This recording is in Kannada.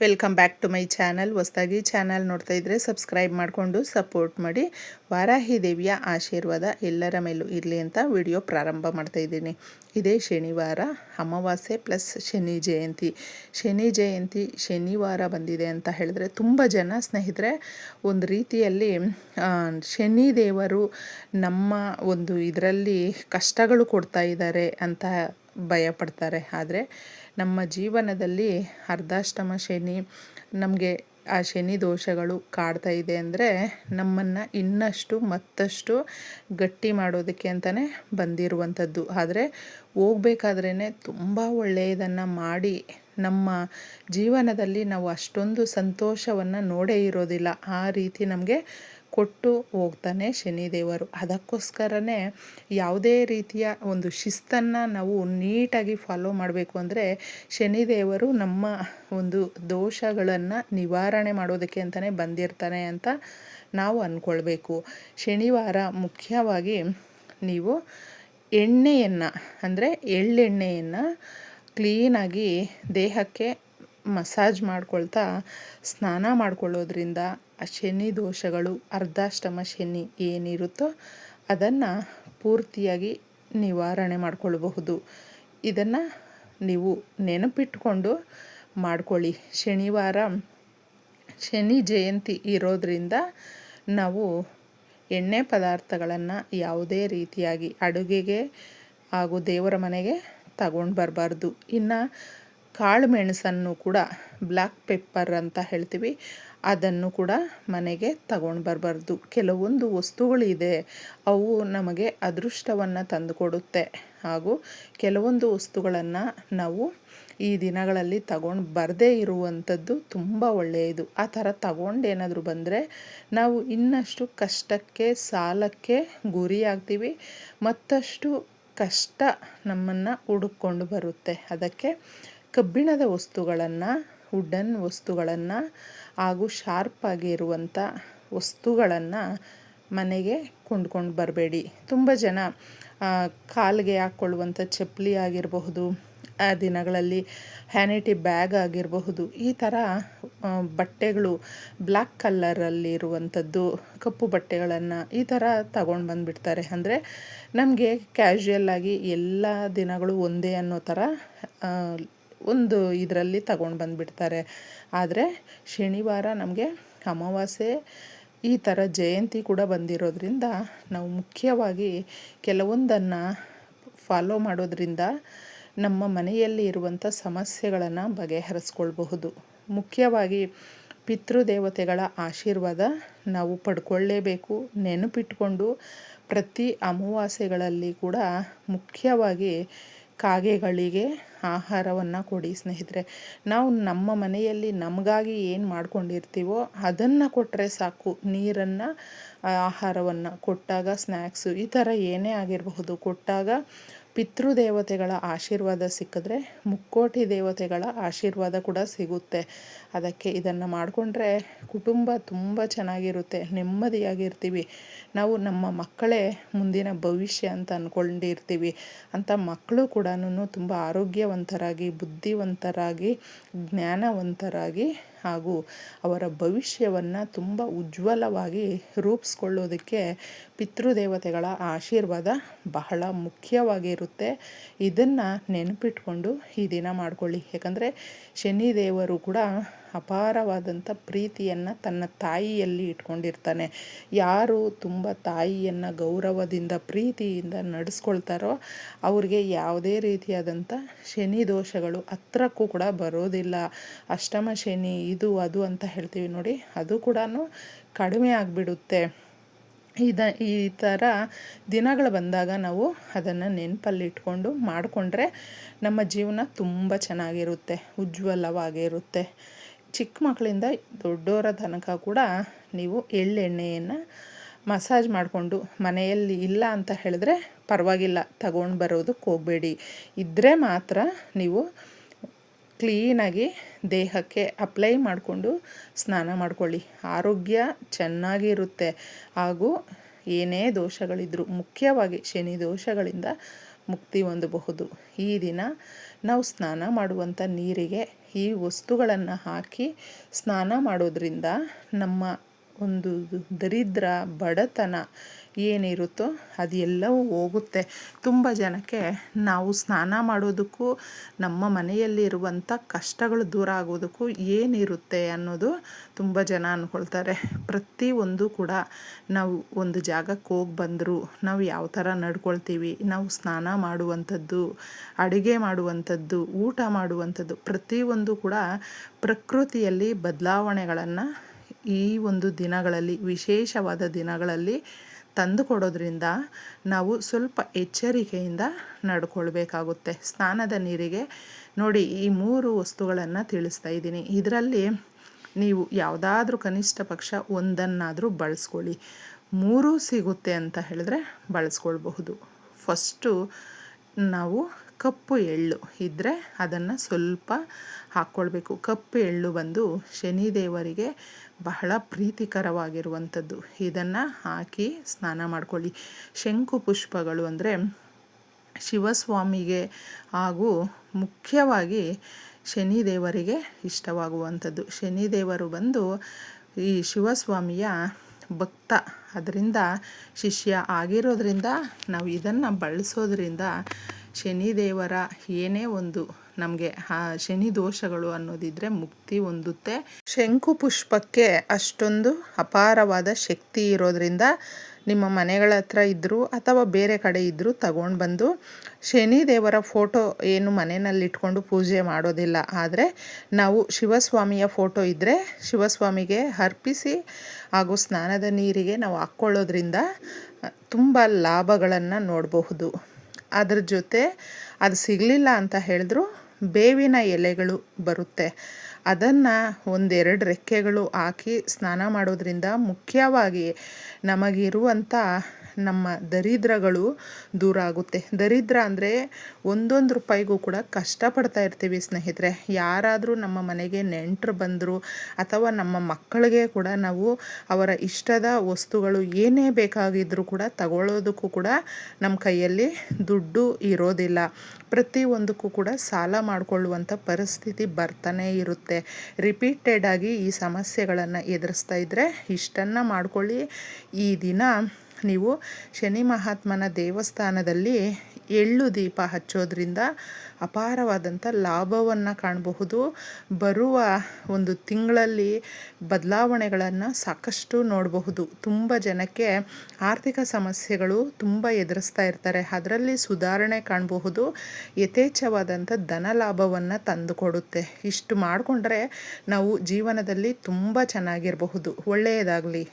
Welcome back to my channel. ಹೊಸದಾಗಿ ಚಾನಲ್ ನೋಡ್ತಾ ಇದ್ದರೆ ಸಬ್ಸ್ಕ್ರೈಬ್ ಮಾಡಿಕೊಂಡು ಸಪೋರ್ಟ್ ಮಾಡಿ. ವಾರಾಹಿ ದೇವಿಯ ಆಶೀರ್ವಾದ ಎಲ್ಲರ ಮೇಲೂ ಇರಲಿ ಅಂತ ವಿಡಿಯೋ ಪ್ರಾರಂಭ ಮಾಡ್ತಾ ಇದ್ದೀನಿ. ಇದೇ ಶನಿವಾರ ಅಮಾವಾಸ್ಯೆ ಪ್ಲಸ್ ಶನಿ ಜಯಂತಿ. ಶನಿ ಜಯಂತಿ ಶನಿವಾರ ಬಂದಿದೆ ಅಂತ ಹೇಳಿದ್ರೆ ತುಂಬ ಜನ ಸ್ನೇಹಿತರೆ ಒಂದು ರೀತಿಯಲ್ಲಿ ಶನಿ ದೇವರು ನಮ್ಮ ಒಂದು ಇದರಲ್ಲಿ ಕಷ್ಟಗಳು ಕೊಡ್ತಾ ಇದ್ದಾರೆ ಅಂತ ಭಯಪಡ್ತಾರೆ. ಆದರೆ ನಮ್ಮ ಜೀವನದಲ್ಲಿ ಅರ್ಧಾಷ್ಟಮ ಶನಿ ನಮಗೆ ಆ ಶನಿ ದೋಷಗಳು ಕಾಡ್ತಾ ಇದೆ ಅಂದರೆ ನಮ್ಮನ್ನು ಇನ್ನಷ್ಟು ಮತ್ತಷ್ಟು ಗಟ್ಟಿ ಮಾಡೋದಕ್ಕೆ ಅಂತಲೇ ಬಂದಿರುವಂಥದ್ದು. ಆದರೆ ಹೋಗ್ಬೇಕಾದ್ರೇ ತುಂಬ ಒಳ್ಳೆಯದನ್ನು ಮಾಡಿ ನಮ್ಮ ಜೀವನದಲ್ಲಿ ನಾವು ಅಷ್ಟೊಂದು ಸಂತೋಷವನ್ನು ನೋಡೇ ಇರೋದಿಲ್ಲ. ಆ ರೀತಿ ನಮಗೆ ಕೊಟ್ಟು ಹೋಗ್ತಾನೆ ಶನಿದೇವರು. ಅದಕ್ಕೋಸ್ಕರನೇ ಯಾವುದೇ ರೀತಿಯ ಒಂದು ಶಿಸ್ತನ್ನು ನಾವು ನೀಟಾಗಿ ಫಾಲೋ ಮಾಡಬೇಕು ಅಂದರೆ ಶನಿದೇವರು ನಮ್ಮ ಒಂದು ದೋಷಗಳನ್ನು ನಿವಾರಣೆ ಮಾಡೋದಕ್ಕೆ ಅಂತಲೇ ಬಂದಿರ್ತಾನೆ ಅಂತ ನಾವು ಅಂದ್ಕೊಳ್ಬೇಕು. ಶನಿವಾರ ಮುಖ್ಯವಾಗಿ ನೀವು ಎಣ್ಣೆಯನ್ನು ಅಂದರೆ ಎಳ್ಳೆಣ್ಣೆಯನ್ನು ಕ್ಲೀನಾಗಿ ದೇಹಕ್ಕೆ ಮಸಾಜ್ ಮಾಡ್ಕೊಳ್ತಾ ಸ್ನಾನ ಮಾಡ್ಕೊಳ್ಳೋದ್ರಿಂದ ಆ ಶನಿ ದೋಷಗಳು ಅರ್ಧಾಷ್ಟಮ ಶನಿ ಏನಿರುತ್ತೋ ಅದನ್ನು ಪೂರ್ತಿಯಾಗಿ ನಿವಾರಣೆ ಮಾಡಿಕೊಳ್ಳಬಹುದು. ಇದನ್ನು ನೀವು ನೆನಪಿಟ್ಕೊಂಡು ಮಾಡ್ಕೊಳ್ಳಿ. ಶನಿವಾರ ಶನಿ ಜಯಂತಿ ಇರೋದರಿಂದ ನಾವು ಎಣ್ಣೆ ಪದಾರ್ಥಗಳನ್ನು ಯಾವುದೇ ರೀತಿಯಾಗಿ ಅಡುಗೆಗೆ ಹಾಗೂ ದೇವರ ಮನೆಗೆ ತಗೊಂಡು ಬರಬಾರ್ದು. ಇನ್ನು ಕಾಳು ಮೆಣಸನ್ನು ಕೂಡ ಬ್ಲ್ಯಾಕ್ ಪೆಪ್ಪರ್ ಅಂತ ಹೇಳ್ತೀವಿ, ಅದನ್ನು ಕೂಡ ಮನೆಗೆ ತಗೊಂಡು ಬರಬಾರ್ದು. ಕೆಲವೊಂದು ವಸ್ತುಗಳಿದೆ, ಅವು ನಮಗೆ ಅದೃಷ್ಟವನ್ನು ತಂದುಕೊಡುತ್ತೆ. ಹಾಗೂ ಕೆಲವೊಂದು ವಸ್ತುಗಳನ್ನು ನಾವು ಈ ದಿನಗಳಲ್ಲಿ ತಗೊಂಡು ಬರದೇ ಇರುವಂಥದ್ದು ತುಂಬ ಒಳ್ಳೆಯದು. ಆ ಥರ ತಗೊಂಡೇನಾದರೂ ಬಂದರೆ ನಾವು ಇನ್ನಷ್ಟು ಕಷ್ಟಕ್ಕೆ ಸಾಲಕ್ಕೆ ಗುರಿಯಾಗ್ತೀವಿ, ಮತ್ತಷ್ಟು ಕಷ್ಟ ನಮ್ಮನ್ನು ಹುಡುಕೊಂಡು ಬರುತ್ತೆ. ಅದಕ್ಕೆ ಕಬ್ಬಿಣದ ವಸ್ತುಗಳನ್ನು, ವುಡನ್ ವಸ್ತುಗಳನ್ನು ಹಾಗೂ ಶಾರ್ಪಾಗಿರುವಂಥ ವಸ್ತುಗಳನ್ನು ಮನೆಗೆ ಕೊಂಡ್ಕೊಂಡು ಬರಬೇಡಿ. ತುಂಬ ಜನ ಕಾಲಿಗೆ ಹಾಕ್ಕೊಳ್ಳುವಂಥ ಚಪ್ಪಲಿ ಆಗಿರಬಹುದು, ಆ ದಿನಗಳಲ್ಲಿ ಹ್ಯಾನಿಟಿ ಬ್ಯಾಗ್ ಆಗಿರಬಹುದು, ಈ ಥರ ಬಟ್ಟೆಗಳು ಬ್ಲ್ಯಾಕ್ ಕಲ್ಲರಲ್ಲಿರುವಂಥದ್ದು ಕಪ್ಪು ಬಟ್ಟೆಗಳನ್ನು ಈ ಥರ ತಗೊಂಡು ಬಂದುಬಿಡ್ತಾರೆ. ಅಂದರೆ ನಮಗೆ ಕ್ಯಾಶುಯಲ್ಲಾಗಿ ಎಲ್ಲ ದಿನಗಳು ಒಂದೇ ಅನ್ನೋ ಥರ ಒಂದು ಇದರಲ್ಲಿ ತಗೊಂಡು ಬಂದುಬಿಡ್ತಾರೆ. ಆದರೆ ಶನಿವಾರ ನಮಗೆ ಅಮಾವಾಸ್ಯೆ ಈ ಥರ ಜಯಂತಿ ಕೂಡ ಬಂದಿರೋದ್ರಿಂದ ನಾವು ಮುಖ್ಯವಾಗಿ ಕೆಲವೊಂದನ್ನು ಫಾಲೋ ಮಾಡೋದ್ರಿಂದ ನಮ್ಮ ಮನೆಯಲ್ಲಿ ಇರುವಂಥ ಸಮಸ್ಯೆಗಳನ್ನು ಬಗೆಹರಿಸ್ಕೊಳ್ಬಹುದು. ಮುಖ್ಯವಾಗಿ ಪಿತೃದೇವತೆಗಳ ಆಶೀರ್ವಾದ ನಾವು ಪಡ್ಕೊಳ್ಳೇಬೇಕು. ನೆನಪಿಟ್ಕೊಂಡು ಪ್ರತಿ ಅಮಾವಾಸ್ಯೆಗಳಲ್ಲಿ ಕೂಡ ಮುಖ್ಯವಾಗಿ ಕಾಗೆಗಳಿಗೆ ಆಹಾರವನ್ನು ಕೊಡಿ ಸ್ನೇಹಿತರೆ. ನಾವು ನಮ್ಮ ಮನೆಯಲ್ಲಿ ನಮಗಾಗಿ ಏನು ಮಾಡ್ಕೊಂಡಿರ್ತೀವೋ ಅದನ್ನು ಕೊಟ್ಟರೆ ಸಾಕು. ನೀರನ್ನು, ಆಹಾರವನ್ನು ಕೊಟ್ಟಾಗ, ಸ್ನ್ಯಾಕ್ಸು ಈ ಥರ ಏನೇ ಆಗಿರಬಹುದು ಕೊಟ್ಟಾಗ ಪಿತೃದೇವತೆಗಳ ಆಶೀರ್ವಾದ ಸಿಕ್ಕಿದ್ರೆ ಮುಕ್ಕೋಟಿ ದೇವತೆಗಳ ಆಶೀರ್ವಾದ ಕೂಡ ಸಿಗುತ್ತೆ. ಅದಕ್ಕೆ ಇದನ್ನು ಮಾಡಿಕೊಂಡ್ರೆ ಕುಟುಂಬ ತುಂಬ ಚೆನ್ನಾಗಿರುತ್ತೆ, ನೆಮ್ಮದಿಯಾಗಿರ್ತೀವಿ. ನಾವು ನಮ್ಮ ಮಕ್ಕಳೇ ಮುಂದಿನ ಭವಿಷ್ಯ ಅಂತ ಅಂದ್ಕೊಂಡಿರ್ತೀವಿ. ಅಂಥ ಮಕ್ಕಳು ಕೂಡ ತುಂಬ ಆರೋಗ್ಯವಂತರಾಗಿ, ಬುದ್ಧಿವಂತರಾಗಿ, ಜ್ಞಾನವಂತರಾಗಿ ಹಾಗೂ ಅವರ ಭವಿಷ್ಯವನ್ನು ತುಂಬ ಉಜ್ವಲವಾಗಿ ರೂಪಿಸ್ಕೊಳ್ಳೋದಕ್ಕೆ ಪಿತೃದೇವತೆಗಳ ಆಶೀರ್ವಾದ ಬಹಳ ಮುಖ್ಯವಾಗಿರುತ್ತೆ. ಇದನ್ನು ನೆನಪಿಟ್ಕೊಂಡು ಈ ದಿನ ಮಾಡ್ಕೊಳ್ಳಿ. ಯಾಕಂದರೆ ಶನಿದೇವರು ಕೂಡ ಅಪಾರವಾದಂಥ ಪ್ರೀತಿಯನ್ನು ತನ್ನ ತಾಯಿಯಲ್ಲಿ ಇಟ್ಕೊಂಡಿರ್ತಾನೆ. ಯಾರು ತುಂಬ ತಾಯಿಯನ್ನು ಗೌರವದಿಂದ ಪ್ರೀತಿಯಿಂದ ನಡೆಸ್ಕೊಳ್ತಾರೋ ಅವ್ರಿಗೆ ಯಾವುದೇ ರೀತಿಯಾದಂಥ ಶನಿ ದೋಷಗಳು ಹತ್ರಕ್ಕೂ ಕೂಡ ಬರೋದಿಲ್ಲ. ಅಷ್ಟಮ ಶನಿ ಇದು ಅದು ಅಂತ ಹೇಳ್ತೀವಿ ನೋಡಿ, ಅದು ಕೂಡ ಕಡಿಮೆ ಆಗಿಬಿಡುತ್ತೆ. ಈ ಥರ ದಿನಗಳು ಬಂದಾಗ ನಾವು ಅದನ್ನು ನೆನಪಲ್ಲಿಟ್ಕೊಂಡು ಮಾಡಿಕೊಂಡ್ರೆ ನಮ್ಮ ಜೀವನ ತುಂಬ ಚೆನ್ನಾಗಿರುತ್ತೆ, ಉಜ್ವಲವಾಗಿರುತ್ತೆ. ಚಿಕ್ಕ ಮಕ್ಕಳಿಂದ ದೊಡ್ಡವರ ತನಕ ಕೂಡ ನೀವು ಎಳ್ಳೆಣ್ಣೆಯನ್ನು ಮಸಾಜ್ ಮಾಡಿಕೊಂಡು, ಮನೆಯಲ್ಲಿ ಇಲ್ಲ ಅಂತ ಹೇಳಿದ್ರೆ ಪರವಾಗಿಲ್ಲ, ತಗೊಂಡು ಬರೋದಕ್ಕೆ ಹೋಗಬೇಡಿ. ಇದ್ದರೆ ಮಾತ್ರ ನೀವು ಕ್ಲೀನಾಗಿ ದೇಹಕ್ಕೆ ಅಪ್ಲೈ ಮಾಡಿಕೊಂಡು ಸ್ನಾನ ಮಾಡ್ಕೊಳ್ಳಿ. ಆರೋಗ್ಯ ಚೆನ್ನಾಗಿರುತ್ತೆ. ಹಾಗೂ ಏನೇ ದೋಷಗಳಿದ್ದರೂ ಮುಖ್ಯವಾಗಿ ಶನಿ ದೋಷಗಳಿಂದ ಮುಕ್ತಿ ಹೊಂದಬಹುದು. ಈ ದಿನ ನಾವು ಸ್ನಾನ ಮಾಡುವಂಥ ನೀರಿಗೆ ಈ ವಸ್ತುಗಳನ್ನು ಹಾಕಿ ಸ್ನಾನ ಮಾಡೋದ್ರಿಂದ ನಮ್ಮ ಒಂದು ದರಿದ್ರ ಬಡತನ ಏನಿರುತ್ತೋ ಅದೆಲ್ಲವೂ ಹೋಗುತ್ತೆ. ತುಂಬ ಜನಕ್ಕೆ ನಾವು ಸ್ನಾನ ಮಾಡೋದಕ್ಕೂ ನಮ್ಮ ಮನೆಯಲ್ಲಿರುವಂಥ ಕಷ್ಟಗಳು ದೂರ ಆಗೋದಕ್ಕೂ ಏನಿರುತ್ತೆ ಅನ್ನೋದು ತುಂಬ ಜನ ಅಂದ್ಕೊಳ್ತಾರೆ. ಪ್ರತಿಯೊಂದು ಕೂಡ ನಾವು ಒಂದು ಜಾಗಕ್ಕೆ ಹೋಗಿ ಬಂದರೂ ನಾವು ಯಾವ ಥರ ನಡ್ಕೊಳ್ತೀವಿ, ನಾವು ಸ್ನಾನ ಮಾಡುವಂಥದ್ದು, ಅಡುಗೆ ಮಾಡುವಂಥದ್ದು, ಊಟ ಮಾಡುವಂಥದ್ದು ಪ್ರತಿಯೊಂದು ಕೂಡ ಪ್ರಕೃತಿಯಲ್ಲಿ ಬದಲಾವಣೆಗಳನ್ನು ಈ ಒಂದು ದಿನಗಳಲ್ಲಿ, ವಿಶೇಷವಾದ ದಿನಗಳಲ್ಲಿ ತಂದು ಕೊಡೋದ್ರಿಂದ ನಾವು ಸ್ವಲ್ಪ ಎಚ್ಚರಿಕೆಯಿಂದ ನಡ್ಕೊಳ್ಬೇಕಾಗುತ್ತೆ. ಸ್ನಾನದ ನೀರಿಗೆ ನೋಡಿ ಈ 3 ವಸ್ತುಗಳನ್ನು ತಿಳಿಸ್ತಾ ಇದ್ದೀನಿ. ಇದರಲ್ಲಿ ನೀವು ಯಾವುದಾದ್ರೂ ಕನಿಷ್ಠ ಪಕ್ಷ ಒಂದನ್ನಾದರೂ ಬಳಸ್ಕೊಳ್ಳಿ. 3 ಸಿಗುತ್ತೆ ಅಂತ ಹೇಳಿದ್ರೆ ಬಳಸ್ಕೊಳ್ಬಹುದು. ಫಸ್ಟು ನಾವು ಕಪ್ಪು ಎಳ್ಳು ಇದ್ದರೆ ಅದನ್ನು ಸ್ವಲ್ಪ ಹಾಕ್ಕೊಳ್ಬೇಕು. ಕಪ್ಪು ಎಳ್ಳು ಬಂದು ಶನಿದೇವರಿಗೆ ಬಹಳ ಪ್ರೀತಿಕರವಾಗಿರುವಂಥದ್ದು. ಇದನ್ನು ಹಾಕಿ ಸ್ನಾನ ಮಾಡ್ಕೊಳ್ಳಿ. ಶಂಕು ಪುಷ್ಪಗಳು ಅಂದರೆ ಶಿವಸ್ವಾಮಿಗೆ ಹಾಗೂ ಮುಖ್ಯವಾಗಿ ಶನಿದೇವರಿಗೆ ಇಷ್ಟವಾಗುವಂಥದ್ದು. ಶನಿದೇವರು ಬಂದು ಈ ಶಿವಸ್ವಾಮಿಯ ಭಕ್ತ, ಅದರಿಂದ ಶಿಷ್ಯ ಆಗಿರೋದ್ರಿಂದ ನಾವು ಇದನ್ನು ಬಳಸೋದ್ರಿಂದ ಶನಿದೇವರ ಏನೇ ಒಂದು ನಮಗೆ ಶನಿ ದೋಷಗಳು ಅನ್ನೋದಿದ್ದರೆ ಮುಕ್ತಿ ಹೊಂದುತ್ತೆ. ಶಂಕು ಪುಷ್ಪಕ್ಕೆ ಅಷ್ಟೊಂದು ಅಪಾರವಾದ ಶಕ್ತಿ ಇರೋದ್ರಿಂದ ನಿಮ್ಮ ಮನೆಗಳ ಹತ್ರ ಇದ್ದರೂ ಅಥವಾ ಬೇರೆ ಕಡೆ ಇದ್ದರೂ ತಗೊಂಡು ಬಂದು, ಶನಿದೇವರ ಫೋಟೋ ಏನು ಮನೆಯಲ್ಲಿ ಇಟ್ಕೊಂಡು ಪೂಜೆ ಮಾಡೋದಿಲ್ಲ, ಆದರೆ ನಾವು ಶಿವಸ್ವಾಮಿಯ ಫೋಟೋ ಇದ್ದರೆ ಶಿವಸ್ವಾಮಿಗೆ ಅರ್ಪಿಸಿ ಹಾಗೂ ಸ್ನಾನದ ನೀರಿಗೆ ನಾವು ಹಾಕ್ಕೊಳ್ಳೋದ್ರಿಂದ ತುಂಬ ಲಾಭಗಳನ್ನು ನೋಡಬಹುದು. ಅದ್ರ ಜೊತೆ ಅದು ಸಿಗಲಿಲ್ಲ ಅಂತ ಹೇಳಿದ್ರು ಬೇವಿನ ಎಲೆಗಳು ಬರುತ್ತೆ, ಅದನ್ನು 1-2 ರೆಕ್ಕೆಗಳು ಹಾಕಿ ಸ್ನಾನ ಮಾಡೋದ್ರಿಂದ ಮುಖ್ಯವಾಗಿ ನಮಗಿರುವಂಥ ನಮ್ಮ ದರಿದ್ರಗಳು ದೂರ ಆಗುತ್ತೆ. ದರಿದ್ರ ಅಂದರೆ ಒಂದೊಂದು ರೂಪಾಯಿಗೂ ಕೂಡ ಕಷ್ಟಪಡ್ತಾ ಇರ್ತೀವಿ ಸ್ನೇಹಿತರೆ. ಯಾರಾದರೂ ನಮ್ಮ ಮನೆಗೆ ನೆಂಟರು ಬಂದರು ಅಥವಾ ನಮ್ಮ ಮಕ್ಕಳಿಗೆ ಕೂಡ ನಾವು ಅವರ ಇಷ್ಟದ ವಸ್ತುಗಳು ಏನೇ ಬೇಕಾಗಿದ್ದರೂ ಕೂಡ ತಗೊಳ್ಳೋದಕ್ಕೂ ಕೂಡ ನಮ್ಮ ಕೈಯಲ್ಲಿ ದುಡ್ಡು ಇರೋದಿಲ್ಲ. ಪ್ರತಿಯೊಂದಕ್ಕೂ ಕೂಡ ಸಾಲ ಮಾಡಿಕೊಳ್ಳುವಂಥ ಪರಿಸ್ಥಿತಿ ಬರ್ತಾನೆ ಇರುತ್ತೆ. ರಿಪೀಟೆಡ್ ಆಗಿ ಈ ಸಮಸ್ಯೆಗಳನ್ನು ಎದುರಿಸ್ತಾ ಇದ್ದರೆ ಇಷ್ಟನ್ನು ಮಾಡ್ಕೊಳ್ಳಿ. ಈ ದಿನ ನೀವು ಶನಿ ಮಹಾತ್ಮನ ದೇವಸ್ಥಾನದಲ್ಲಿ ಎಳ್ಳು ದೀಪ ಹಚ್ಚೋದ್ರಿಂದ ಅಪಾರವಾದಂಥ ಲಾಭವನ್ನು ಕಾಣಬಹುದು. ಬರುವ ಒಂದು ತಿಂಗಳಲ್ಲಿ ಬದಲಾವಣೆಗಳನ್ನು ಸಾಕಷ್ಟು ನೋಡಬಹುದು. ತುಂಬ ಜನಕ್ಕೆ ಆರ್ಥಿಕ ಸಮಸ್ಯೆಗಳು ತುಂಬ ಎದುರಿಸ್ತಾ ಇರ್ತಾರೆ, ಅದರಲ್ಲಿ ಸುಧಾರಣೆ ಕಾಣಬಹುದು. ಯಥೇಚ್ಛವಾದಂಥ ಧನ ಲಾಭವನ್ನು ತಂದುಕೊಡುತ್ತೆ. ಇಷ್ಟು ಮಾಡಿಕೊಂಡ್ರೆ ನಾವು ಜೀವನದಲ್ಲಿ ತುಂಬ ಚೆನ್ನಾಗಿರಬಹುದು. ಒಳ್ಳೆಯದಾಗಲಿ.